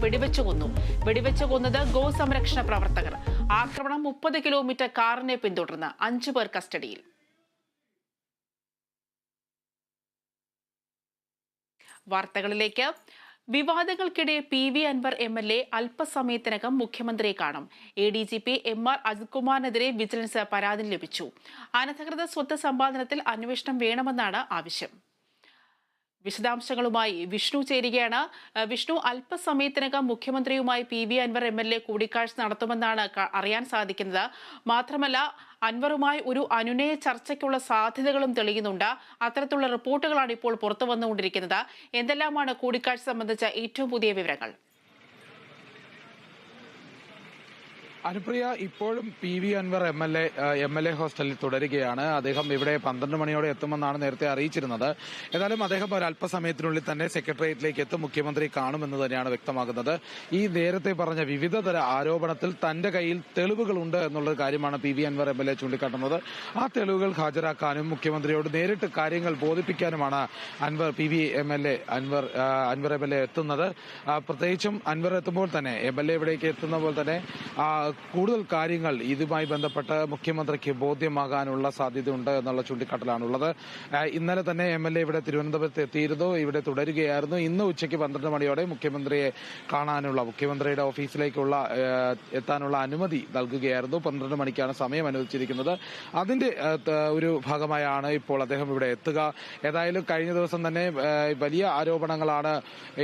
വെടിവെച്ചു കൊന്നു. വെടിവെച്ചു കൊന്നത് ഗോസംരക്ഷണ പ്രവർത്തകർ. ആക്രമണം 30 കിലോമീറ്റർ കാറിനെ പിന്തുടർന്ന് 5 പേർ കസ്റ്റഡിയിൽ. വാർത്തകളിലേക്ക്. വിവാദങ്ങൾക്കിടെ PV അൻവർ MLA അല്പസമയത്തിനകം മുഖ്യമന്ത്രിയെ കാണും. ADGP MR അജിത് കുമാറിനെതിരെ വിജിലൻസ് പരാതി ലഭിച്ചു. അനധികൃത സ്വത്ത് സമ്പാദനത്തിൽ അന്വേഷണം വേണമെന്നാണ് ആവശ്യം. വിശദാംശങ്ങളുമായി വിഷ്ണു ചേരുകയാണ്. വിഷ്ണു, അല്പസമയത്തിനകം മുഖ്യമന്ത്രിയുമായി PV അൻവർ MLA കൂടിക്കാഴ്ച നടത്തുമെന്നാണ് അറിയാൻ സാധിക്കുന്നത്. മാത്രമല്ല, അൻവറുമായി ഒരു അനുനയ ചർച്ചയ്ക്കുള്ള സാധ്യതകളും തെളിയുന്നുണ്ട്. അത്തരത്തിലുള്ള റിപ്പോർട്ടുകളാണ് ഇപ്പോൾ പുറത്തു വന്നുകൊണ്ടിരിക്കുന്നത്. എന്തെല്ലാമാണ് കൂടിക്കാഴ്ച സംബന്ധിച്ച ഏറ്റവും പുതിയ വിവരങ്ങൾ? അനുപ്രിയ, ഇപ്പോഴും PV അൻവർ MLA ഹോസ്റ്റലിൽ തുടരുകയാണ്. അദ്ദേഹം ഇവിടെ 12 മണിയോടെ എത്തുമെന്നാണ് നേരത്തെ അറിയിച്ചിരുന്നത്. ഏതായാലും അദ്ദേഹം ഒരു അല്പസമയത്തിനുള്ളിൽ തന്നെ സെക്രട്ടേറിയറ്റിലേക്ക് എത്തും, മുഖ്യമന്ത്രി കാണുമെന്ന് തന്നെയാണ് വ്യക്തമാകുന്നത്. ഈ നേരത്തെ പറഞ്ഞ വിവിധ തര ആരോപണത്തിൽ തന്റെ കയ്യിൽ തെളിവുകളുണ്ട് എന്നുള്ള കാര്യമാണ് PV അൻവർ MLA ചൂണ്ടിക്കാട്ടുന്നത്. ആ തെളിവുകൾ ഹാജരാക്കാനും മുഖ്യമന്ത്രിയോട് നേരിട്ട് കാര്യങ്ങൾ ബോധിപ്പിക്കാനുമാണ് അൻവർ MLA എത്തുന്നത്. പ്രത്യേകിച്ചും അൻവർ എത്തുമ്പോൾ തന്നെ MLA ഇവിടേക്ക് എത്തുന്ന പോലെ തന്നെ കൂടുതൽ കാര്യങ്ങൾ ഇതുമായി ബന്ധപ്പെട്ട് മുഖ്യമന്ത്രിക്ക് ബോധ്യമാകാനുള്ള സാധ്യതയുണ്ട് എന്നുള്ള ചൂണ്ടിക്കാട്ടലാണുള്ളത്. ഇന്നലെ തന്നെ MLA ഇവിടെ തിരുവനന്തപുരത്ത് എത്തിയിരുന്നു, ഇവിടെ തുടരുകയായിരുന്നു. ഇന്ന് ഉച്ചയ്ക്ക് 12 മണിയോടെ മുഖ്യമന്ത്രിയുടെ ഓഫീസിലേക്കുള്ള എത്താനുള്ള അനുമതി നൽകുകയായിരുന്നു. 12 മണിക്കാണ് സമയം അനുവദിച്ചിരിക്കുന്നത്. അതിന്റെ ഒരു ഭാഗമായാണ് ഇപ്പോൾ അദ്ദേഹം ഇവിടെ എത്തുക. ഏതായാലും കഴിഞ്ഞ ദിവസം തന്നെ വലിയ ആരോപണങ്ങളാണ്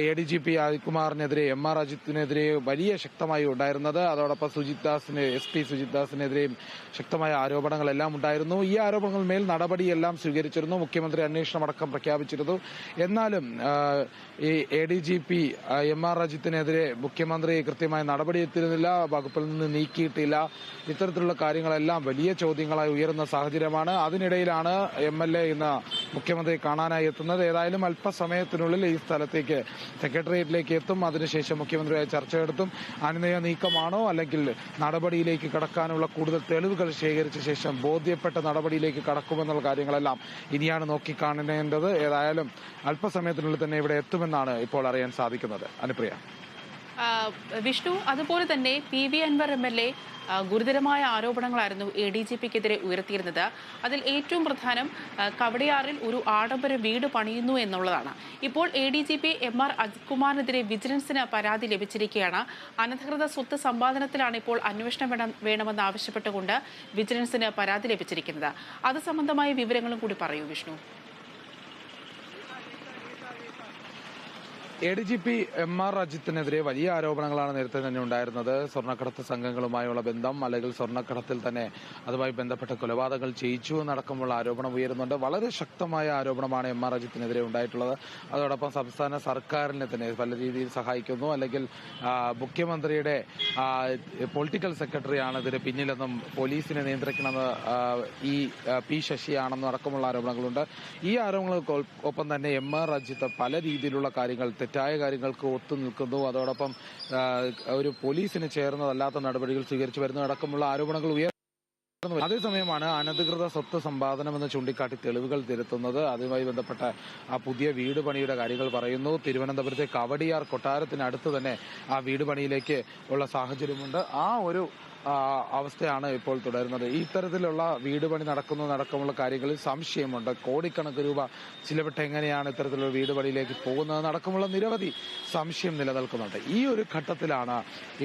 ADGP അജിത് കുമാറിനെതിരെ, MR അജിത്തിനെതിരെ വലിയ ശക്തമായി ഉണ്ടായിരുന്നത്. അതോടൊപ്പം SP സുജിത് ദാസിനെതിരെയും ശക്തമായ ആരോപണങ്ങളെല്ലാം ഉണ്ടായിരുന്നു. ഈ ആരോപണങ്ങൾ മേൽ നടപടിയെല്ലാം സ്വീകരിച്ചിരുന്നു. മുഖ്യമന്ത്രി അന്വേഷണമടക്കം പ്രഖ്യാപിച്ചിരുന്നു. എന്നാലും ഈ ADGP MR അജിത്തിനെതിരെ മുഖ്യമന്ത്രി കൃത്യമായ നടപടിയെത്തിയിരുന്നില്ല, വകുപ്പിൽ നിന്ന് നീക്കിയിട്ടില്ല. ഇത്തരത്തിലുള്ള കാര്യങ്ങളെല്ലാം വലിയ ചോദ്യങ്ങളായി ഉയരുന്ന സാഹചര്യമാണ്. അതിനിടയിലാണ് MLA ഇന്ന് മുഖ്യമന്ത്രി കാണാനായി എത്തുന്നത്. ഏതായാലും അല്പസമയത്തിനുള്ളിൽ ഈ സ്ഥലത്തേക്ക് സെക്രട്ടേറിയറ്റിലേക്ക് എത്തും. അതിനുശേഷം മുഖ്യമന്ത്രിയായി ചർച്ച നടത്തും. അനുനയ നീക്കമാണോ അല്ലെങ്കിൽ നടപടിയിലേക്ക് കടക്കാനുള്ള കൂടുതൽ തെളിവുകൾ ശേഖരിച്ച ശേഷം ബോധ്യപ്പെട്ട നടപടിയിലേക്ക് കടക്കുമെന്നുള്ള കാര്യങ്ങളെല്ലാം ഇനിയാണ് നോക്കിക്കാണേണ്ടത്. ഏതായാലും അല്പസമയത്തിനുള്ളിൽ തന്നെ ഇവിടെ എത്തുമെന്നാണ് ഇപ്പോൾ അറിയാൻ സാധിക്കുന്നത്. അനുപ്രിയ. വിഷ്ണു, അതുപോലെ തന്നെ PV അൻവർ MLA ഗുരുതരമായ ആരോപണങ്ങളായിരുന്നു ADGPക്കെതിരെ ഉയർത്തിയിരുന്നത്. അതിൽ ഏറ്റവും പ്രധാനം കവടിയാറിൽ ഒരു ആഡംബര വീട് പണിയുന്നു എന്നുള്ളതാണ്. ഇപ്പോൾ ADGP MR അജിത് കുമാറിനെതിരെ വിജിലൻസിന് പരാതി ലഭിച്ചിരിക്കുകയാണ്. അനധികൃത സ്വത്ത് സമ്പാദനത്തിലാണ് ഇപ്പോൾ അന്വേഷണം വേണമെന്ന് ആവശ്യപ്പെട്ടുകൊണ്ട് വിജിലൻസിന് പരാതി ലഭിച്ചിരിക്കുന്നത്. അത് സംബന്ധമായ വിവരങ്ങളും കൂടി പറയൂ വിഷ്ണു. ADGP MR അജിത്തിനെതിരെ വലിയ ആരോപണങ്ങളാണ് നേരത്തെ തന്നെ ഉണ്ടായിരുന്നത്. സ്വർണ്ണക്കടത്ത് സംഘങ്ങളുമായുള്ള ബന്ധം, അല്ലെങ്കിൽ സ്വർണ്ണക്കടത്തിൽ തന്നെ അതുമായി ബന്ധപ്പെട്ട കൊലപാതകങ്ങൾ ചെയ്യിച്ചു എന്നടക്കമുള്ള ആരോപണം ഉയരുന്നുണ്ട്. വളരെ ശക്തമായ ആരോപണമാണ് MR അജിത്തിനെതിരെ ഉണ്ടായിട്ടുള്ളത്. അതോടൊപ്പം സംസ്ഥാന സർക്കാരിനെ തന്നെ പല രീതിയിൽ സഹായിക്കുന്നു, അല്ലെങ്കിൽ മുഖ്യമന്ത്രിയുടെ പൊളിറ്റിക്കൽ സെക്രട്ടറിയാണ് ഇതിന് പിന്നിലെന്നും പോലീസിനെ നിയന്ത്രിക്കണമെന്ന് ഈ P ശശിയാണെന്നും അടക്കമുള്ള ആരോപണങ്ങളുണ്ട്. ഈ ആരോപണങ്ങൾക്കൊപ്പം തന്നെ MR അജിത്ത് പല രീതിയിലുള്ള കാര്യങ്ങൾ, തെറ്റായ കാര്യങ്ങൾക്ക് ഒത്തുനിൽക്കുന്നു, അതോടൊപ്പം ഒരു പോലീസിന് ചേർന്നതല്ലാത്ത നടപടികൾ സ്വീകരിച്ചു വരുന്ന അടക്കമുള്ള ആരോപണങ്ങൾ അതേസമയമാണ് അനധികൃത സ്വത്ത് സമ്പാദനം എന്ന് ചൂണ്ടിക്കാട്ടി തെളിവുകൾ തിരുത്തുന്നത്. അതുമായി ബന്ധപ്പെട്ട ആ പുതിയ വീട് പണിയുടെ കാര്യങ്ങൾ പറയുന്നു. തിരുവനന്തപുരത്തെ കവടിയാർ കൊട്ടാരത്തിനടുത്ത് തന്നെ ആ വീട് പണിയിലേക്ക് ഉള്ള സാഹചര്യമുണ്ട്. ആ ഒരു അവസ്ഥയാണ് ഇപ്പോൾ തുടരുന്നത്. ഇത്തരത്തിലുള്ള വീട് പണി നടക്കമുള്ള കാര്യങ്ങളിൽ സംശയമുണ്ട്. കോടിക്കണക്കിന് രൂപ ചിലവിട്ട് എങ്ങനെയാണ് ഇത്തരത്തിലുള്ള വീട് പണിയിലേക്ക് പോകുന്നത് നടക്കമുള്ള നിരവധി സംശയം നിലനിൽക്കുന്നുണ്ട്. ഈ ഒരു ഘട്ടത്തിലാണ്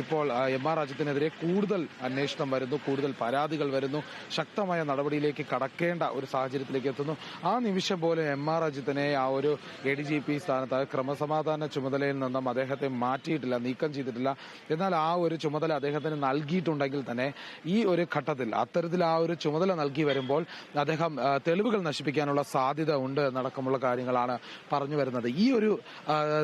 ഇപ്പോൾ MR അജിത്തിനെതിരെ കൂടുതൽ അന്വേഷണം വരുന്നു, കൂടുതൽ പരാതികൾ വരുന്നു, ശക്തമായ നടപടിയിലേക്ക് കടക്കേണ്ട ഒരു സാഹചര്യത്തിലേക്ക് എത്തുന്നു. ആ നിമിഷം പോലും MR അജിത്തിനെ ആ ഒരു ADGP സ്ഥാനത്ത് ക്രമസമാധാന ചുമതലയിൽ നിന്നും അദ്ദേഹത്തെ മാറ്റിയിട്ടില്ല, നീക്കം ചെയ്തിട്ടില്ല. എന്നാൽ ആ ഒരു ചുമതല അദ്ദേഹത്തിന് നൽകിയിട്ടുണ്ട്. തന്നെ ഈ ഒരു ഘട്ടത്തിൽ അത്തരത്തിൽ ആ ഒരു ചുമതല നൽകി വരുമ്പോൾ അദ്ദേഹം തെളിവുകൾ നശിപ്പിക്കാനുള്ള സാധ്യത ഉണ്ട് എന്നടക്കമുള്ള കാര്യങ്ങളാണ് പറഞ്ഞു വരുന്നത്. ഈ ഒരു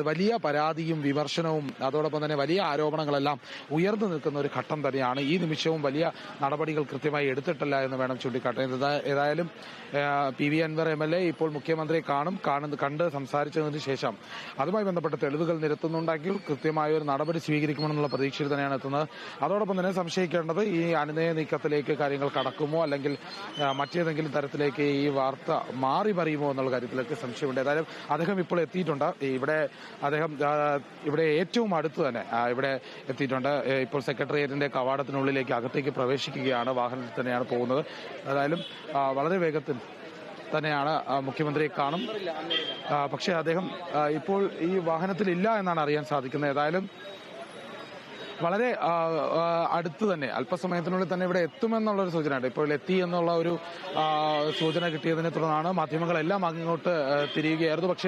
വലിയ പരാതിയും വിമർശനവും അതോടൊപ്പം തന്നെ വലിയ ആരോപണങ്ങളെല്ലാം ഉയർന്നു നിൽക്കുന്ന ഒരു ഘട്ടം തന്നെയാണ്. ഈ നിമിഷവും വലിയ നടപടികൾ കൃത്യമായി എടുത്തിട്ടില്ല എന്ന് വേണം ചൂണ്ടിക്കാട്ടാൻ. ഏതായാലും PV അൻവർ MLA ഇപ്പോൾ മുഖ്യമന്ത്രിയെ കണ്ട് സംസാരിച്ചതിന് ശേഷം അതുമായി ബന്ധപ്പെട്ട തെളിവുകൾ നിരത്തുന്നുണ്ടെങ്കിൽ കൃത്യമായ ഒരു നടപടി സ്വീകരിക്കുമെന്നുള്ള പ്രതീക്ഷയിൽ തന്നെയാണ് എത്തുന്നത്. അതോടൊപ്പം തന്നെ സംശയിക്കുന്ന പ്രതീക്ഷിക്കേണ്ടത് ഈ അനുനയ നീക്കത്തിലേക്ക് കാര്യങ്ങൾ കടക്കുമോ അല്ലെങ്കിൽ മറ്റേതെങ്കിലും തരത്തിലേക്ക് ഈ വാർത്ത മാറി മറിയുമോ എന്നുള്ള കാര്യത്തിലേക്ക് സംശയമുണ്ട്. ഏതായാലും അദ്ദേഹം ഇപ്പോൾ എത്തിയിട്ടുണ്ട്. ഇവിടെ ഏറ്റവും അടുത്ത് തന്നെ ഇവിടെ എത്തിയിട്ടുണ്ട്. ഇപ്പോൾ സെക്രട്ടേറിയറ്റിന്റെ കവാടത്തിനുള്ളിലേക്ക് അകത്തേക്ക് പ്രവേശിക്കുകയാണ്. വാഹനത്തിൽ തന്നെയാണ് പോകുന്നത്. ഏതായാലും വളരെ വേഗത്തിൽ തന്നെയാണ് മുഖ്യമന്ത്രിയെ കാണും. പക്ഷേ അദ്ദേഹം ഇപ്പോൾ ഈ വാഹനത്തിലില്ല എന്നാണ് അറിയാൻ സാധിക്കുന്നത്. ഏതായാലും വളരെ അടുത്ത് തന്നെ അല്പസമയത്തിനുള്ളിൽ തന്നെ ഇവിടെ എത്തുമെന്നുള്ളൊരു സൂചനയുണ്ട്. ഇപ്പോൾ എത്തി എന്നുള്ള ഒരു സൂചന കിട്ടിയതിനെ തുടർന്നാണ് മാധ്യമങ്ങളെല്ലാം അങ്ങോട്ട് തിരിയുകയായിരുന്നു. പക്ഷേ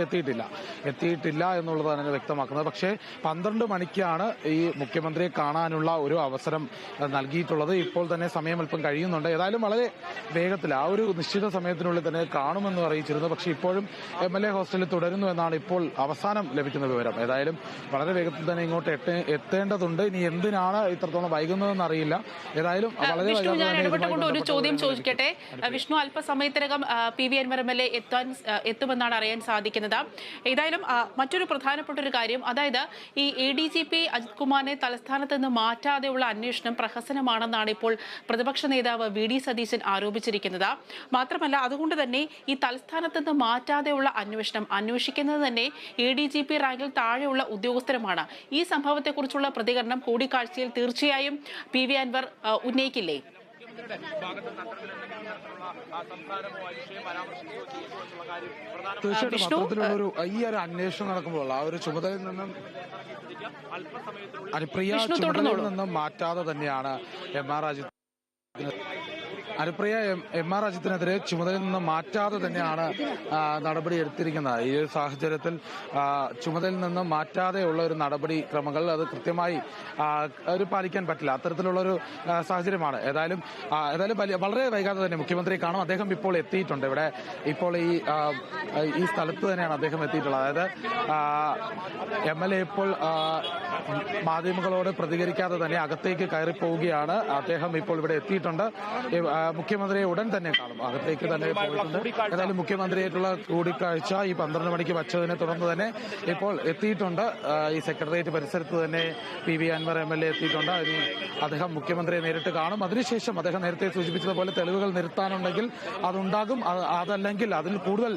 എത്തിയിട്ടില്ല എന്നുള്ളതാണ് വ്യക്തമാക്കുന്നത്. പക്ഷേ 12 മണിക്കാണ് ഈ മുഖ്യമന്ത്രിയെ കാണാനുള്ള ഒരു അവസരം നൽകിയിട്ടുള്ളത്. ഇപ്പോൾ തന്നെ സമയം അല്പം കഴിയുന്നുണ്ട്. ഏതായാലും വളരെ വേഗത്തിൽ ആ ഒരു നിശ്ചിത സമയത്തിനുള്ളിൽ തന്നെ കാണുമെന്ന് അറിയിച്ചിരുന്നു. പക്ഷേ ഇപ്പോഴും MLA ഹോസ്റ്റലിൽ തുടരുന്നു എന്നാണ് ഇപ്പോൾ അവസാനം ലഭിക്കുന്ന വിവരം. ഏതായാലും വളരെ വേഗത്തിൽ തന്നെ ഇങ്ങോട്ട് എത്തേണ്ടതുണ്ട്. ഇനി എന്തിനാണ് ഇത്രത്തോളം വൈകുന്നതെന്ന് അറിയില്ല. ഏതായാലും വിഷ്ണു, ഞാൻ ഇടപെട്ടുകൊണ്ട് ഒരു ചോദ്യം ചോദിക്കട്ടെ. വിഷ്ണു, അല്പസമയത്തിനകം PV അൻവർ MLA എത്തുമെന്നാണ് അറിയാൻ സാധിക്കുന്നത്. ഏതായാലും മറ്റൊരു പ്രധാനപ്പെട്ട ഒരു കാര്യം, അതായത് ഈ ADGP അജിത് കുമാറിനെ തലസ്ഥാനത്ത് നിന്ന് മാറ്റാതെയുള്ള അന്വേഷണം പ്രഹസനമാണെന്നാണ് ഇപ്പോൾ പ്രതിപക്ഷ നേതാവ് VD സതീശൻ ആരോപിച്ചിരിക്കുന്നത്. മാത്രമല്ല, അതുകൊണ്ട് തന്നെ ഈ തലസ്ഥാനത്ത് നിന്ന് മാറ്റാതെയുള്ള അന്വേഷിക്കുന്നത് തന്നെ ADGP റാങ്കിൽ താഴെയുള്ള ഉദ്യോഗസ്ഥരുമാണ്. ഈ സംഭവത്തെക്കുറിച്ചുള്ള പ്രതികരണം കൂടിക്കാഴ്ചയിൽ തീർച്ചയായും PV അൻവർ ഉന്നയിക്കില്ലേ? തീർച്ചയായിട്ടും അത്തരത്തിലുള്ളൊരു ഈ ഒരു അന്വേഷണം നടക്കുമ്പോൾ ആ ഒരു ചുമതലയിൽ നിന്നും ചുമതലയിൽ നിന്നും മാറ്റാതെ തന്നെയാണ് എം ആർ അജിത്തിനെതിരെ ചുമതലയിൽ നിന്ന് മാറ്റാതെ തന്നെയാണ് നടപടി എടുത്തിരിക്കുന്നത്. ഈ ഒരു സാഹചര്യത്തിൽ ചുമതലയിൽ നിന്ന് മാറ്റാതെയുള്ള ഒരു നടപടി ക്രമങ്ങൾ അത് കൃത്യമായി പാലിക്കാൻ പറ്റില്ല. അത്തരത്തിലുള്ളൊരു സാഹചര്യമാണ്. ഏതായാലും വളരെ വൈകാതെ തന്നെ മുഖ്യമന്ത്രിയെ കാണും. അദ്ദേഹം ഇപ്പോൾ എത്തിയിട്ടുണ്ട്. ഇവിടെ ഇപ്പോൾ ഈ സ്ഥലത്ത് തന്നെയാണ് അദ്ദേഹം എത്തിയിട്ടുള്ളത്. അതായത് MLA ഇപ്പോൾ മാധ്യമങ്ങളോട് പ്രതികരിക്കാതെ തന്നെ അകത്തേക്ക് കയറിപ്പോവുകയാണ്. അദ്ദേഹം ഇപ്പോൾ ഇവിടെ എത്തിയിട്ടുണ്ട്. മുഖ്യമന്ത്രിയെ ഉടൻ തന്നെ കാണും. അകത്തേക്ക് തന്നെ പോയിട്ടുണ്ട്. ഏതായാലും മുഖ്യമന്ത്രിയായിട്ടുള്ള കൂടിക്കാഴ്ച ഈ 12 മണിക്ക് വച്ചതിനെ തുടർന്ന് തന്നെ ഇപ്പോൾ എത്തിയിട്ടുണ്ട്. ഈ സെക്രട്ടേറിയറ്റ് പരിസരത്ത് തന്നെ PV അൻവർ MLA എത്തിയിട്ടുണ്ട്. ഇനി അദ്ദേഹം മുഖ്യമന്ത്രിയെ നേരിട്ട് കാണും. അതിനുശേഷം അദ്ദേഹം നേരത്തെ സൂചിപ്പിച്ചതുപോലെ തെളിവുകൾ നിർത്താനുണ്ടെങ്കിൽ അതുണ്ടാകും. അതല്ലെങ്കിൽ അതിൽ കൂടുതൽ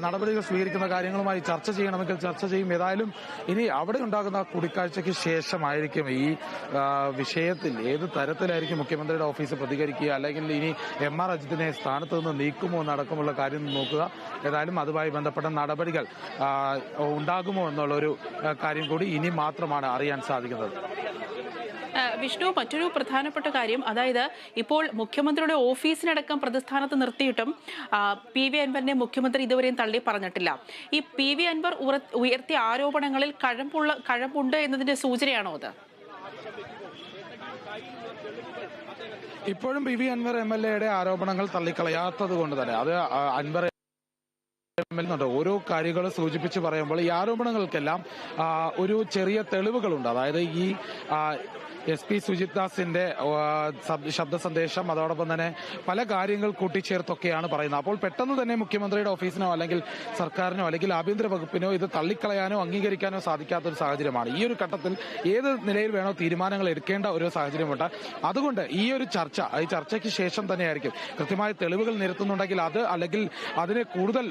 നടപടികൾ സ്വീകരിക്കുന്ന കാര്യങ്ങളുമായി ചർച്ച ചെയ്യണമെങ്കിൽ ചർച്ച ചെയ്യും. ഏതായാലും ഇനി അവിടെ ഉണ്ടാകുന്ന കൂടിക്കാഴ്ചയ്ക്ക് ശേഷമായിരിക്കും ഈ വിഷയത്തിൽ ഏത് തരത്തിലായിരിക്കും മുഖ്യമന്ത്രിയുടെ ഓഫീസ് പ്രതികരിക്കുക, അല്ലെങ്കിൽ ഇനി MR അജിത്തിനെ സ്ഥാനത്ത് നിന്ന് നീക്കുമോ എന്നടക്കമുള്ള കാര്യം നോക്കുക. ഏതായാലും അതുമായി ബന്ധപ്പെട്ട നടപടികൾ ഉണ്ടാകുമോ എന്നുള്ളൊരു കാര്യം കൂടി ഇനി മാത്രമാണ് അറിയാൻ സാധിക്കുന്നത്. വിഷ്ണു, മറ്റൊരു പ്രധാനപ്പെട്ട കാര്യം, അതായത് ഇപ്പോൾ മുഖ്യമന്ത്രിയുടെ ഓഫീസിനടക്കം പ്രതിസ്ഥാനത്ത് നിർത്തിയിട്ടും PV അൻവറിനെ മുഖ്യമന്ത്രി ഇതുവരെയും തള്ളി പറഞ്ഞിട്ടില്ല. ഈ PV അൻവർ ഉയർത്തിയ ആരോപണങ്ങളിൽ കഴമ്പുണ്ട് എന്നതിന്റെ സൂചനയാണോ അത്? ഇപ്പോഴും PV അൻവർ MLA ആരോപണങ്ങൾ തള്ളിക്കളയാത്തത് കൊണ്ട് തന്നെ അത് അൻവർ ഓരോ കാര്യങ്ങൾ സൂചിപ്പിച്ച് പറയുമ്പോൾ ഈ ആരോപണങ്ങൾക്കെല്ലാം ഒരു ചെറിയ തെളിവുകളുണ്ട്. അതായത് ഈ SP സുജിത് ദാസിന്റെ ശബ്ദ സന്ദേശം, അതോടൊപ്പം തന്നെ പല കാര്യങ്ങൾ കൂട്ടിച്ചേർത്തൊക്കെയാണ് പറയുന്നത്. അപ്പോൾ പെട്ടെന്ന് തന്നെ മുഖ്യമന്ത്രിയുടെ ഓഫീസിനോ അല്ലെങ്കിൽ സർക്കാരിനോ അല്ലെങ്കിൽ ആഭ്യന്തര വകുപ്പിനോ ഇത് തള്ളിക്കളയാനോ അംഗീകരിക്കാനോ സാധിക്കാത്ത ഒരു സാഹചര്യമാണ്. ഈ ഒരു ഘട്ടത്തിൽ ഏത് നിലയിൽ വേണോ തീരുമാനങ്ങൾ എടുക്കേണ്ട ഒരു സാഹചര്യമുണ്ട്. അതുകൊണ്ട് ഈ ചർച്ചയ്ക്ക് ശേഷം തന്നെയായിരിക്കും കൃത്യമായ തെളിവുകൾ നിരത്തുന്നുണ്ടെങ്കിൽ അത്, അല്ലെങ്കിൽ അതിനെ കൂടുതൽ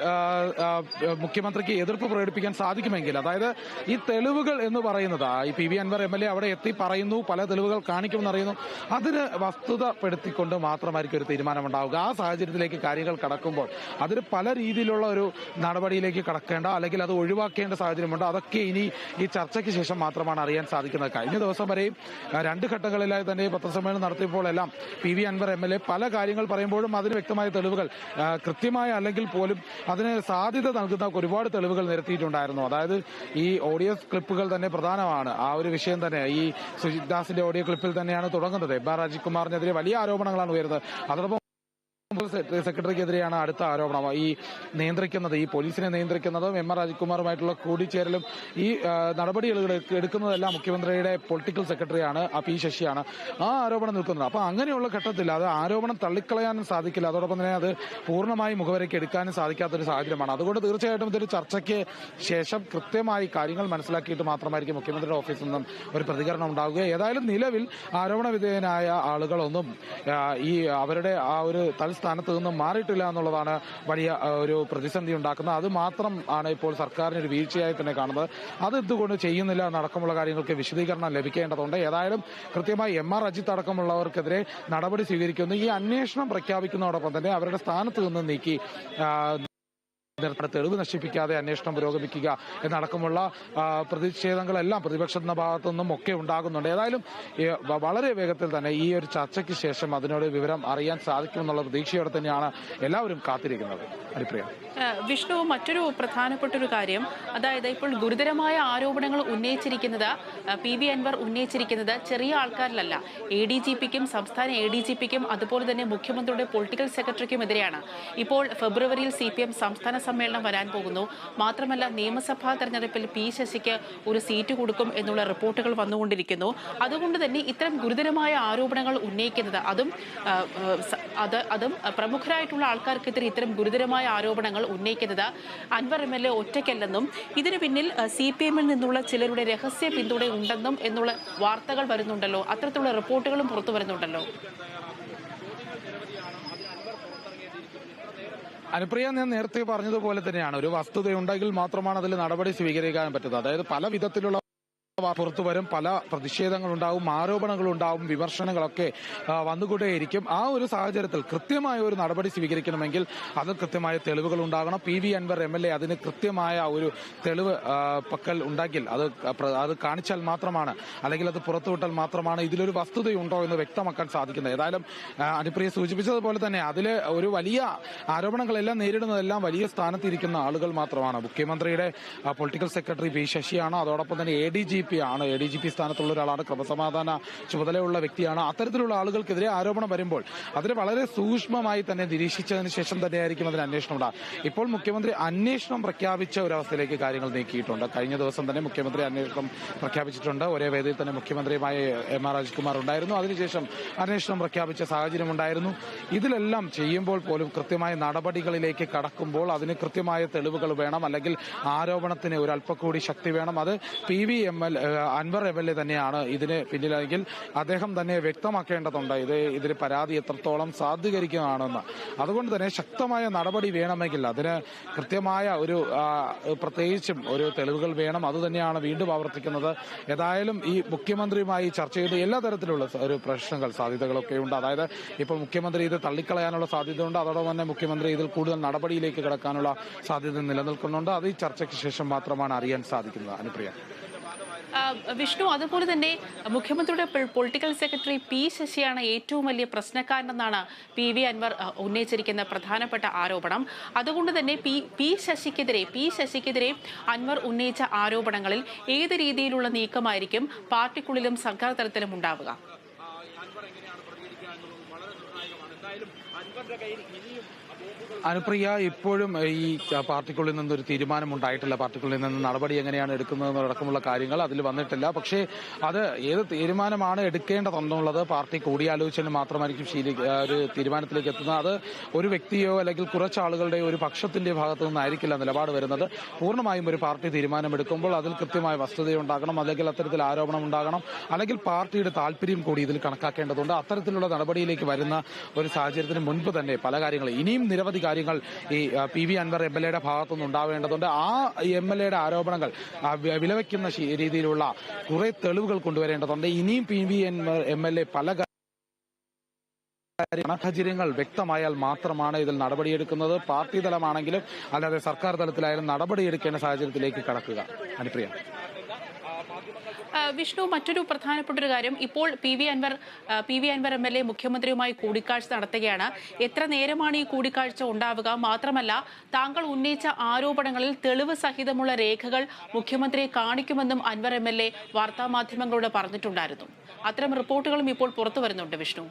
മുഖ്യമന്ത്രിക്ക് എതിർപ്പ് പ്രകടിപ്പിക്കാൻ സാധിക്കുമെങ്കിൽ, അതായത് ഈ തെളിവുകൾ എന്ന് പറയുന്നത് ഈ PV അൻവർ MLA അവിടെ എത്തി പറയുന്നു, പല തെളിവുകൾ കാണിക്കുമെന്ന് അറിയുന്നു, അതിന് വസ്തുതപ്പെടുത്തിക്കൊണ്ട് മാത്രമായിരിക്കും ഒരു തീരുമാനമുണ്ടാവുക. ആ സാഹചര്യത്തിലേക്ക് കാര്യങ്ങൾ കടക്കുമ്പോൾ അതിന് പല രീതിയിലുള്ള ഒരു നടപടിയിലേക്ക് കടക്കേണ്ട, അല്ലെങ്കിൽ അത് ഒഴിവാക്കേണ്ട സാഹചര്യമുണ്ട്. അതൊക്കെ ഇനി ഈ ചർച്ചയ്ക്ക് ശേഷം മാത്രമാണ് അറിയാൻ സാധിക്കുന്നത്. കഴിഞ്ഞ ദിവസം വരെയും 2 ഘട്ടങ്ങളിലായി തന്നെ പത്രസമ്മേളനം നടത്തിയപ്പോഴെല്ലാം PV അൻവർ MLA പല കാര്യങ്ങൾ പറയുമ്പോഴും അതിന് വ്യക്തമായ തെളിവുകൾ കൃത്യമായ അല്ലെങ്കിൽ പോലും അതിന് സാധ്യത നൽകുന്ന ഒരുപാട് തെളിവുകൾ നിരത്തിയിട്ടുണ്ടായിരുന്നു. അതായത് ഈ ഓഡിയോ ക്ലിപ്പുകൾ തന്നെ പ്രധാനമാണ്. ആ ഒരു വിഷയം തന്നെ ഈ സുജിത് ദാസിന്റെ ഓഡിയോ ക്ലിപ്പിൽ തന്നെയാണ് തുടങ്ങുന്നത്. MR അജിത് കുമാറിനെതിരെ വലിയ ആരോപണങ്ങളാണ് ഉയരുന്നത്. അതോടൊപ്പം സെക്രട്ടറിക്കെതിരെയാണ് അടുത്ത ആരോപണം. ഈ പോലീസിനെ നിയന്ത്രിക്കുന്നതും എം ആർ രാജകുമാറുമായിട്ടുള്ള കൂടിച്ചേരലും ഈ നടപടികൾ എടുക്കുന്നതെല്ലാം മുഖ്യമന്ത്രിയുടെ പൊളിറ്റിക്കൽ സെക്രട്ടറിയാണ് പി ശശിയാണ്. ആ ആരോപണം നിൽക്കുന്നത്. അപ്പൊ അങ്ങനെയുള്ള ഘട്ടത്തിൽ അത് ആരോപണം തള്ളിക്കളയാനും സാധിക്കില്ല. അതോടൊപ്പം തന്നെ അത് പൂർണ്ണമായി മുഖവരയ്ക്ക് എടുക്കാനും സാധിക്കാത്തൊരു സാഹചര്യമാണ്. അതുകൊണ്ട് തീർച്ചയായിട്ടും ഇതൊരു ചർച്ചയ്ക്ക് ശേഷം കൃത്യമായി കാര്യങ്ങൾ മനസ്സിലാക്കിയിട്ട് മാത്രമായിരിക്കും മുഖ്യമന്ത്രിയുടെ ഓഫീസിൽ നിന്നും ഒരു പ്രതികരണം ഉണ്ടാവുക. ഏതായാലും നിലവിൽ ആരോപണ വിധേയനായ ആളുകളൊന്നും ഈ അവരുടെ ആ ഒരു സ്ഥാനത്ത് നിന്നും മാറിയിട്ടില്ല എന്നുള്ളതാണ് വലിയ ഒരു പ്രതിസന്ധി ഉണ്ടാക്കുന്നത്. അത് മാത്രം ആണ് ഇപ്പോൾ സർക്കാരിന് ഒരു വീഴ്ചയായി തന്നെ കാണുന്നത്. അത് എന്തുകൊണ്ട് ചെയ്യുന്നില്ല എന്നടക്കമുള്ള കാര്യങ്ങൾക്ക് വിശദീകരണം ലഭിക്കേണ്ടതുണ്ട്. ഏതായാലും കൃത്യമായി എം ആർ അജിത്ത് അടക്കമുള്ളവർക്കെതിരെ നടപടി സ്വീകരിക്കുന്നു. ഈ അന്വേഷണം പ്രഖ്യാപിക്കുന്നതോടൊപ്പം തന്നെ അവരുടെ സ്ഥാനത്ത് നിന്ന് നീക്കി തെളിവ് നശിപ്പിക്കാതെ അന്വേഷണം പുരോഗമിക്കുക എന്നടക്കമുള്ള പ്രതിഷേധങ്ങളെല്ലാം പ്രതിപക്ഷത്തിന്റെ ഭാഗത്തു നിന്നും ഒക്കെ ഉണ്ടാകുന്നുണ്ട്. ഏതായാലും വളരെ വേഗത്തിൽ തന്നെ ഈ ഒരു ചർച്ചയ്ക്ക് ശേഷം അതിനോട് വിവരം അറിയാൻ സാധിക്കുമെന്നുള്ള പ്രതീക്ഷയോടെ തന്നെയാണ് എല്ലാവരും കാത്തിരിക്കുന്നത്. ഹരിപ്രിയ. വിഷ്ണു, മറ്റൊരു പ്രധാനപ്പെട്ട ഒരു കാര്യം, അതായത് ഇപ്പോൾ ഗുരുതരമായ ആരോപണങ്ങൾ ഉന്നയിച്ചിരിക്കുന്നത് പി വി അൻവർ ഉന്നയിച്ചിരിക്കുന്നത് ചെറിയ ആൾക്കാരിലല്ല, ADGPക്കും സംസ്ഥാന ADGPക്കും അതുപോലെ തന്നെ മുഖ്യമന്ത്രിയുടെ പൊളിറ്റിക്കൽ സെക്രട്ടറിക്കുമെതിരെയാണ്. ഇപ്പോൾ ഫെബ്രുവരിയിൽ CPM സംസ്ഥാന സമ്മേളനം വരാൻ പോകുന്നു. മാത്രമല്ല നിയമസഭാ തെരഞ്ഞെടുപ്പിൽ പി ശശിക്ക് ഒരു സീറ്റ് കൊടുക്കും എന്നുള്ള റിപ്പോർട്ടുകൾ വന്നുകൊണ്ടിരിക്കുന്നു. അതുകൊണ്ട് തന്നെ ഇത്തരം ഗുരുതരമായ ആരോപണങ്ങൾ ഉന്നയിക്കുന്നത് അതും പ്രമുഖരായിട്ടുള്ള ആൾക്കാർക്കെതിരെ ഇത്തരം ഗുരുതരമായ ആരോപണങ്ങൾ ഉന്നയിക്കുന്നത് അൻവർ MLA ഒറ്റയ്ക്കല്ലെന്നും ഇതിനു പിന്നിൽ CPM-ൽ നിന്നുള്ള ചിലരുടെ രഹസ്യ പിന്തുണ ഉണ്ടെന്നും എന്നുള്ള വാർത്തകൾ വരുന്നുണ്ടല്ലോ, അത്തരത്തിലുള്ള റിപ്പോർട്ടുകളും പുറത്തു വരുന്നുണ്ടല്ലോ. അനുപ്രിയ, ഞാൻ നേരത്തെ പറഞ്ഞതുപോലെ തന്നെയാണ്, ഒരു വസ്തുതയുണ്ടെങ്കിൽ മാത്രമാണ് അതിൽ നടപടി സ്വീകരിക്കാൻ പറ്റുന്നത്. അതായത് പല വിധത്തിലുള്ള പുറത്തു വരും, പല പ്രതിഷേധങ്ങളുണ്ടാവും, ആരോപണങ്ങളുണ്ടാവും, വിമർശനങ്ങളൊക്കെ വന്നുകൊണ്ടേയിരിക്കും. ആ ഒരു സാഹചര്യത്തിൽ കൃത്യമായ ഒരു നടപടി സ്വീകരിക്കണമെങ്കിൽ അത് കൃത്യമായ തെളിവുകൾ ഉണ്ടാകണം. PV അൻവർ MLA അതിന് കൃത്യമായ ഒരു തെളിവ് പക്കൽ ഉണ്ടെങ്കിൽ അത് കാണിച്ചാൽ മാത്രമാണ്, അല്ലെങ്കിൽ അത് പുറത്തുവിട്ടാൽ മാത്രമാണ് ഇതിലൊരു വസ്തുതയുണ്ടോ എന്ന് വ്യക്തമാക്കാൻ സാധിക്കുന്നത്. ഏതായാലും അനുപ്രിയ സൂചിപ്പിച്ചതുപോലെ തന്നെ അതിൽ ഒരു വലിയ ആരോപണങ്ങളെല്ലാം നേരിടുന്നതെല്ലാം വലിയ സ്ഥാനത്തിരിക്കുന്ന ആളുകൾ മാത്രമാണ്. മുഖ്യമന്ത്രിയുടെ പൊളിറ്റിക്കൽ സെക്രട്ടറി പി ശശിയാണ്. അതോടൊപ്പം തന്നെ ADGP സ്ഥാനത്തുള്ള ഒരാളാണ്, ക്രമസമാധാന ചുമതലയുള്ള വ്യക്തിയാണ്. അത്തരത്തിലുള്ള ആളുകൾക്കെതിരെ ആരോപണം വരുമ്പോൾ അതിനെ വളരെ സൂക്ഷ്മമായി തന്നെ നിരീക്ഷിച്ചതിന് ശേഷം തന്നെയായിരിക്കും അതിന് അന്വേഷണം ഉണ്ടാകുക. ഇപ്പോൾ മുഖ്യമന്ത്രി അന്വേഷണം പ്രഖ്യാപിച്ച ഒരവസ്ഥയിലേക്ക് കാര്യങ്ങൾ നീക്കിയിട്ടുണ്ട്. കഴിഞ്ഞ ദിവസം തന്നെ മുഖ്യമന്ത്രി അന്വേഷണം പ്രഖ്യാപിച്ചിട്ടുണ്ട്. ഒരേ വേദിയിൽ തന്നെ മുഖ്യമന്ത്രിയുമായ എം ആർ രാജകുമാർ ഉണ്ടായിരുന്നു. അതിനുശേഷം അന്വേഷണം പ്രഖ്യാപിച്ച സാഹചര്യം ഉണ്ടായിരുന്നു. ഇതിലെല്ലാം ചെയ്യുമ്പോൾ പോലും കൃത്യമായ നടപടികളിലേക്ക് കടക്കുമ്പോൾ അതിന് കൃത്യമായ തെളിവുകൾ വേണം, അല്ലെങ്കിൽ ആരോപണത്തിന് ഒരു അല്പക്കൂടി ശക്തി വേണം. അത് PV അൻവർ MLA തന്നെയാണ് ഇതിന് പിന്നിലെങ്കിൽ അദ്ദേഹം തന്നെ വ്യക്തമാക്കേണ്ടതുണ്ട് ഇതിന് പരാതി എത്രത്തോളം സാധൂകരിക്കുന്നതാണെന്ന്. അതുകൊണ്ട് തന്നെ ശക്തമായ നടപടി വേണമെങ്കിൽ അതിന് കൃത്യമായ ഒരു പ്രത്യേകിച്ചും ഒരു തെളിവുകൾ വേണം. അതുതന്നെയാണ് വീണ്ടും ആവർത്തിക്കുന്നത്. ഏതായാലും ഈ മുഖ്യമന്ത്രിയുമായി ചർച്ച ചെയ്ത് എല്ലാ തരത്തിലുള്ള ഒരു പ്രശ്നങ്ങൾ സാധ്യതകളൊക്കെ ഉണ്ട്. അതായത് ഇപ്പോൾ മുഖ്യമന്ത്രി ഇത് തള്ളിക്കളയാനുള്ള സാധ്യതയുണ്ട്. അതോടൊപ്പം തന്നെ മുഖ്യമന്ത്രി ഇതിൽ കൂടുതൽ നടപടിയിലേക്ക് കടക്കാനുള്ള സാധ്യത നിലനിൽക്കുന്നുണ്ട്. അത് ഈ ചർച്ചയ്ക്ക് ശേഷം മാത്രമാണ് അറിയാൻ സാധിക്കുന്നത്. അനുപ്രിയ. വിഷ്ണു, അതുപോലെ തന്നെ മുഖ്യമന്ത്രിയുടെ പൊളിറ്റിക്കൽ സെക്രട്ടറി പി ശശിയാണ് ഏറ്റവും വലിയ പ്രശ്നക്കാരനെന്നാണ് PV അൻവർ ഉന്നയിച്ചിരിക്കുന്ന പ്രധാനപ്പെട്ട ആരോപണം. അതുകൊണ്ട് തന്നെ പി ശശിക്കെതിരെ അൻവർ ഉന്നയിച്ച ആരോപണങ്ങളിൽ ഏത് രീതിയിലുള്ള നീക്കമായിരിക്കും പാർട്ടിക്കുള്ളിലും സർക്കാർ തലത്തിലും ഉണ്ടാവുക? അനുപ്രിയ, ഇപ്പോഴും ഈ പാർട്ടിക്കുള്ളിൽ നിന്നൊരു തീരുമാനം ഉണ്ടായിട്ടില്ല. പാർട്ടിക്കുള്ളിൽ നിന്ന് നടപടി എങ്ങനെയാണ് എടുക്കുന്നതെന്നടക്കമുള്ള കാര്യങ്ങൾ അതിൽ വന്നിട്ടില്ല. പക്ഷേ അത് ഏത് തീരുമാനമാണ് എടുക്കേണ്ടതെന്നുള്ളത് പാർട്ടി കൂടിയാലോചിച്ചതിന് മാത്രമായിരിക്കും ഒരു തീരുമാനത്തിലേക്ക് എത്തുന്നത്. അത് ഒരു വ്യക്തിയോ അല്ലെങ്കിൽ കുറച്ചാളുകളുടെ ഒരു പക്ഷത്തിന്റെ ഭാഗത്തു നിന്നായിരിക്കില്ല നിലപാട് വരുന്നത്. പൂർണ്ണമായും ഒരു പാർട്ടി തീരുമാനമെടുക്കുമ്പോൾ അതിൽ കൃത്യമായ വസ്തുതയുണ്ടാകണം, അല്ലെങ്കിൽ അത്തരത്തിൽ ആരോപണം ഉണ്ടാകണം, അല്ലെങ്കിൽ പാർട്ടിയുടെ താല്പര്യം കൂടി ഇതിൽ കണക്കാക്കേണ്ടതുണ്ട്. അത്തരത്തിലുള്ള നടപടിയിലേക്ക് വരുന്ന ഒരു സാഹചര്യത്തിന് മുൻപ് തന്നെ പല കാര്യങ്ങളും ഇനിയും നിരവധി കാര്യങ്ങൾ ഈ PV അൻവർ MLA ഭാഗത്തുനിന്ന് ഉണ്ടാവേണ്ടതുണ്ട്. ആ MLA ആരോപണങ്ങൾ വിലവയ്ക്കുന്ന രീതിയിലുള്ള കുറെ തെളിവുകൾ കൊണ്ടുവരേണ്ടതുണ്ട്. ഇനിയും PV അൻവർ MLA പല സാഹചര്യങ്ങൾ വ്യക്തമായാൽ മാത്രമാണ് ഇതിൽ നടപടിയെടുക്കുന്നത്. പാർട്ടി തലമാണെങ്കിലും അല്ലാതെ സർക്കാർ തലത്തിലായാലും നടപടിയെടുക്കേണ്ട സാഹചര്യത്തിലേക്ക് കടക്കുക. അനുപ്രിയ. വിഷ്ണു, മറ്റൊരു പ്രധാനപ്പെട്ട ഒരു കാര്യം, ഇപ്പോൾ PV അൻവർ MLA മുഖ്യമന്ത്രിയുമായി കൂടിക്കാഴ്ച നടത്തുകയാണ്. എത്ര നേരമാണ് ഈ കൂടിക്കാഴ്ച ഉണ്ടാവുക? മാത്രമല്ല, താങ്കൾ ഉന്നയിച്ച ആരോപണങ്ങളിൽ തെളിവ് സഹിതമുള്ള രേഖകൾ മുഖ്യമന്ത്രിയെ കാണിക്കുമെന്നും അൻവർ MLA വാർത്താമാധ്യമങ്ങളോട് പറഞ്ഞിട്ടുണ്ടായിരുന്നു. അത്തരം റിപ്പോർട്ടുകളും ഇപ്പോൾ പുറത്തു വരുന്നുണ്ട്. വിഷ്ണു.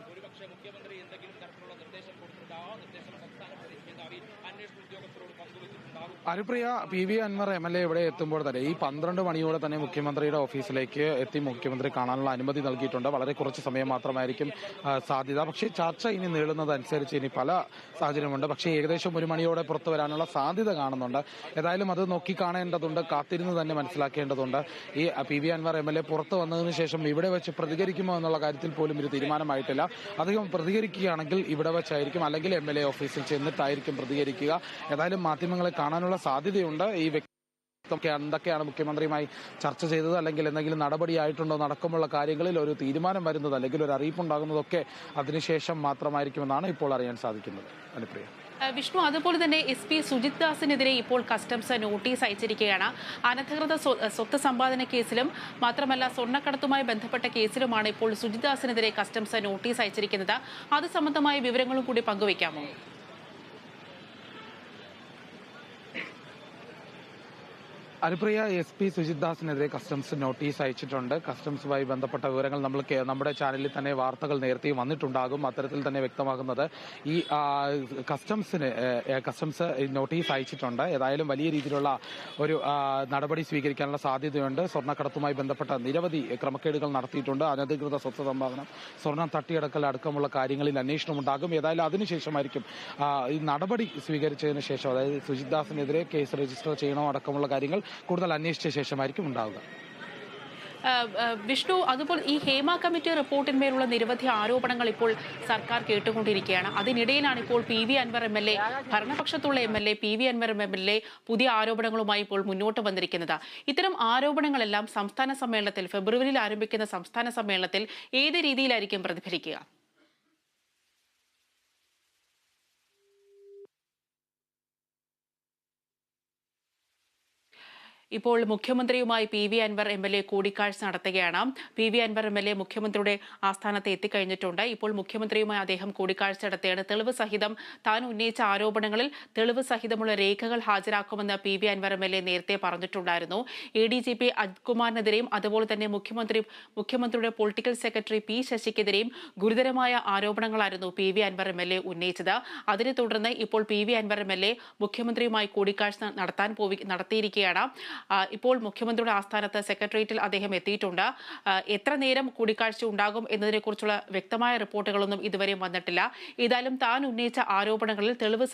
അനുപ്രിയ, PV അൻവർ MLA ഇവിടെ എത്തുമ്പോൾ തന്നെ ഈ 12 മണിയോടെ തന്നെ മുഖ്യമന്ത്രിയുടെ ഓഫീസിലേക്ക് എത്തി മുഖ്യമന്ത്രി കാണാനുള്ള അനുമതി നൽകിയിട്ടുണ്ട്. വളരെ കുറച്ച് സമയം മാത്രമായിരിക്കും സാധ്യത. പക്ഷേ ചർച്ച ഇനി നീളുന്നതനുസരിച്ച് ഇനി പല സാഹചര്യമുണ്ട്. പക്ഷേ ഏകദേശം 1 മണിയോടെ പുറത്തു വരാനുള്ള സാധ്യത കാണുന്നുണ്ട്. ഏതായാലും അത് നോക്കി കാണേണ്ടതുണ്ട്, കാത്തിരുന്ന് തന്നെ മനസ്സിലാക്കേണ്ടതുണ്ട്. ഈ PV അൻവർ MLA പുറത്തു വന്നതിന് ശേഷം ഇവിടെ വെച്ച് പ്രതികരിക്കുമോ എന്നുള്ള കാര്യത്തിൽ പോലും ഒരു തീരുമാനമായിട്ടില്ല. അദ്ദേഹം പ്രതികരിക്കുകയാണെങ്കിൽ ഇവിടെ വെച്ചായിരിക്കും, അല്ലെങ്കിൽ MLA ഓഫീസിൽ ചെന്നിട്ടായിരിക്കും പ്രതികരിക്കുക. ഏതായാലും മാധ്യമങ്ങളെ കാണാനുള്ള സാധ്യതയുണ്ട്. ഈ എന്തൊക്കെയാണ് മുഖ്യമന്ത്രിയുമായി ചർച്ച ചെയ്തത്, അല്ലെങ്കിൽ എന്തെങ്കിലും നടപടിയായിട്ടുണ്ടോ നടക്കുമുള്ള കാര്യങ്ങളിൽ ഒരു തീരുമാനം വരുന്നത്, അല്ലെങ്കിൽ ഒരു അറിയിപ്പുണ്ടാകുന്നതൊക്കെ അതിനുശേഷം മാത്രമായിരിക്കുമെന്നാണ് ഇപ്പോൾ അറിയാൻ സാധിക്കുന്നത്. അനുപ്രിയ. വിഷ്ണു, അതുപോലെ തന്നെ SP സുജിത് ദാസിനെതിരെ ഇപ്പോൾ കസ്റ്റംസ് നോട്ടീസ് അയച്ചിരിക്കുകയാണ്. അനധികൃത സ്വത്ത് സമ്പാദന കേസിലും മാത്രമല്ല സ്വർണ്ണക്കടത്തുമായി ബന്ധപ്പെട്ട കേസിലുമാണ് ഇപ്പോൾ സുജിത് ദാസിനെതിരെ കസ്റ്റംസ് നോട്ടീസ് അയച്ചിരിക്കുന്നത്. അത് സംബന്ധമായ വിവരങ്ങളും കൂടി പങ്കുവയ്ക്കാമോ? അനുപ്രിയ, SP സുജിത് ദാസിനെതിരെ കസ്റ്റംസ് നോട്ടീസ് അയച്ചിട്ടുണ്ട്. കസ്റ്റംസുമായി ബന്ധപ്പെട്ട വിവരങ്ങൾ നമ്മുടെ ചാനലിൽ തന്നെ വാർത്തകൾ നേരത്തെ വന്നിട്ടുണ്ടാകും. അത്തരത്തിൽ തന്നെ വ്യക്തമാകുന്നത് ഈ കസ്റ്റംസ് നോട്ടീസ് അയച്ചിട്ടുണ്ട്. ഏതായാലും വലിയ രീതിയിലുള്ള ഒരു നടപടി സ്വീകരിക്കാനുള്ള സാധ്യതയുണ്ട്. സ്വർണ്ണക്കടത്തുമായി ബന്ധപ്പെട്ട നിരവധി ക്രമക്കേടുകൾ നടത്തിയിട്ടുണ്ട്. അനധികൃത സ്വത്ത് സമ്പാദനം, സ്വർണം തട്ടിയെടുക്കൽ അടക്കമുള്ള കാര്യങ്ങളിൽ അന്വേഷണം ഉണ്ടാകും. ഏതായാലും അതിനുശേഷമായിരിക്കും ഈ നടപടി സ്വീകരിച്ചതിന് ശേഷം, അതായത് സുജിത് ദാസിനെതിരെ കേസ് രജിസ്റ്റർ ചെയ്യണോ അടക്കമുള്ള കാര്യങ്ങൾ കൂടുതൽ അന്വേഷിച്ച ശേഷമായിരിക്കും ഉണ്ടാവുക. വിഷ്ണു, അതുപോലെ ഈ ഹേമ കമ്മിറ്റി റിപ്പോർട്ടിന്മേലുള്ള നിരവധി ആരോപണങ്ങൾ ഇപ്പോൾ സർക്കാർ കേട്ടുകൊണ്ടിരിക്കുകയാണ്. അതിനിടയിലാണ് ഇപ്പോൾ PV Anwar MLA, ഭരണപക്ഷത്തുള്ള MLA PV Anwar MLA പുതിയ ആരോപണങ്ങളുമായി ഇപ്പോൾ മുന്നോട്ട് വന്നിരിക്കുന്നത്. ഇത്തരം ആരോപണങ്ങളെല്ലാം സംസ്ഥാന സമ്മേളനത്തിൽ, ഫെബ്രുവരിയിൽ ആരംഭിക്കുന്ന സംസ്ഥാന സമ്മേളനത്തിൽ ഏത് രീതിയിലായിരിക്കും പ്രതിഫലിക്കുക? ഇപ്പോൾ മുഖ്യമന്ത്രിയുമായി PV അൻവർ MLA കൂടിക്കാഴ്ച നടത്തുകയാണ്. PV അൻവർ MLA മുഖ്യമന്ത്രിയുടെ ആസ്ഥാനത്ത് എത്തിക്കഴിഞ്ഞിട്ടുണ്ട്. ഇപ്പോൾ മുഖ്യമന്ത്രിയുമായി അദ്ദേഹം കൂടിക്കാഴ്ച നടത്തുകയാണ്. തെളിവ് സഹിതം താൻ ഉന്നയിച്ച ആരോപണങ്ങളിൽ തെളിവ് സഹിതമുള്ള രേഖകൾ ഹാജരാക്കുമെന്ന് PV അൻവർ MLA നേരത്തെ പറഞ്ഞിട്ടുണ്ടായിരുന്നു. ADGP അജിത് കുമാറിനെതിരെയും അതുപോലെ തന്നെ മുഖ്യമന്ത്രിയുടെ പൊളിറ്റിക്കൽ സെക്രട്ടറി P ശശിക്കെതിരെയും ഗുരുതരമായ ആരോപണങ്ങളായിരുന്നു PV അൻവർ MLA ഉന്നയിച്ചത്. അതിനെ തുടർന്ന് ഇപ്പോൾ PV അൻവർ MLA മുഖ്യമന്ത്രിയുമായി കൂടിക്കാഴ്ച നടത്തിയിരിക്കുകയാണ്. ഇപ്പോൾ മുഖ്യമന്ത്രിയുടെ ആസ്ഥാനത്ത് സെക്രട്ടേറിയറ്റിൽ അദ്ദേഹം എത്തിയിട്ടുണ്ട്. എത്ര നേരം കൂടിക്കാഴ്ച ഉണ്ടാകും എന്നതിനെക്കുറിച്ചുള്ള വ്യക്തമായ റിപ്പോർട്ടുകളൊന്നും ഇതുവരെ വന്നിട്ടില്ല. ഏതായാലും താൻ ഉന്നയിച്ച ആരോപണങ്ങളിൽ തെളിവ്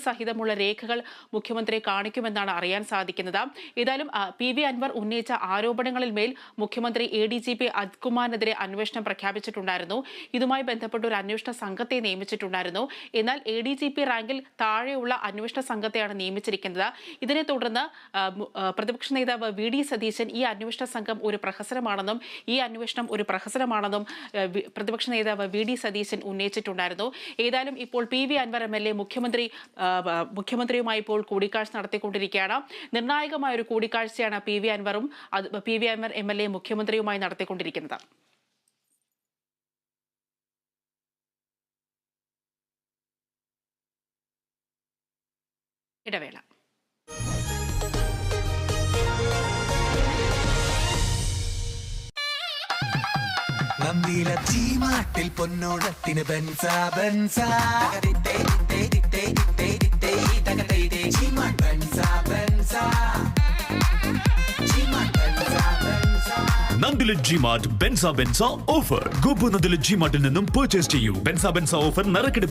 സഹിതമുള്ള രേഖകൾ മുഖ്യമന്ത്രി കാണിക്കുമെന്നാണ് അറിയാൻ സാധിക്കുന്നത്. ഏതായാലും PV അൻവർ ഉന്നയിച്ച ആരോപണങ്ങളിൽ മേൽ മുഖ്യമന്ത്രി ADGP അജിത് കുമാറിനെതിരെ അന്വേഷണം പ്രഖ്യാപിച്ചിട്ടുണ്ടായിരുന്നു. ഇതുമായി ബന്ധപ്പെട്ട ഒരു അന്വേഷണ സംഘത്തെ നിയമിച്ചിട്ടുണ്ടായിരുന്നു. എന്നാൽ ADGP റാങ്കിൽ താഴെയുള്ള അന്വേഷണ സംഘത്തെയാണ് നിയമിച്ചിരിക്കുന്നത്. ഇതിനെ തുടർന്ന് പ്രതിപക്ഷ നേതാവ് VD സതീശൻ ഈ അന്വേഷണ സംഘം ഒരു പ്രഹസനമാണെന്നും പ്രതിപക്ഷ നേതാവ് VD സതീശൻ ഉന്നയിച്ചിട്ടുണ്ടായിരുന്നു. ഏതായാലും ഇപ്പോൾ PV അൻവർ MLA മുഖ്യമന്ത്രിയുമായി ഇപ്പോൾ കൂടിക്കാഴ്ച നടത്തിക്കൊണ്ടിരിക്കുകയാണ്. നിർണായകമായ ഒരു കൂടിക്കാഴ്ചയാണ് PV അൻവർ MLA മുഖ്യമന്ത്രിയുമായി നടത്തിക്കൊണ്ടിരിക്കുന്നത്. ഇടവേള. നന്ദിയിലെ ചീമാട്ടിൽ പൊന്നോണത്തിന് നന്ദിലെ ജിമാർട്ട് ബെൻസ ഓഫർ. ഗോപു നന്ദിലെ ജിമാർട്ടിൽ നിന്നും പർച്ചേസ് ചെയ്യൂ. ബെൻസ ഓഫർ നറുക്കെടുപ്പ്.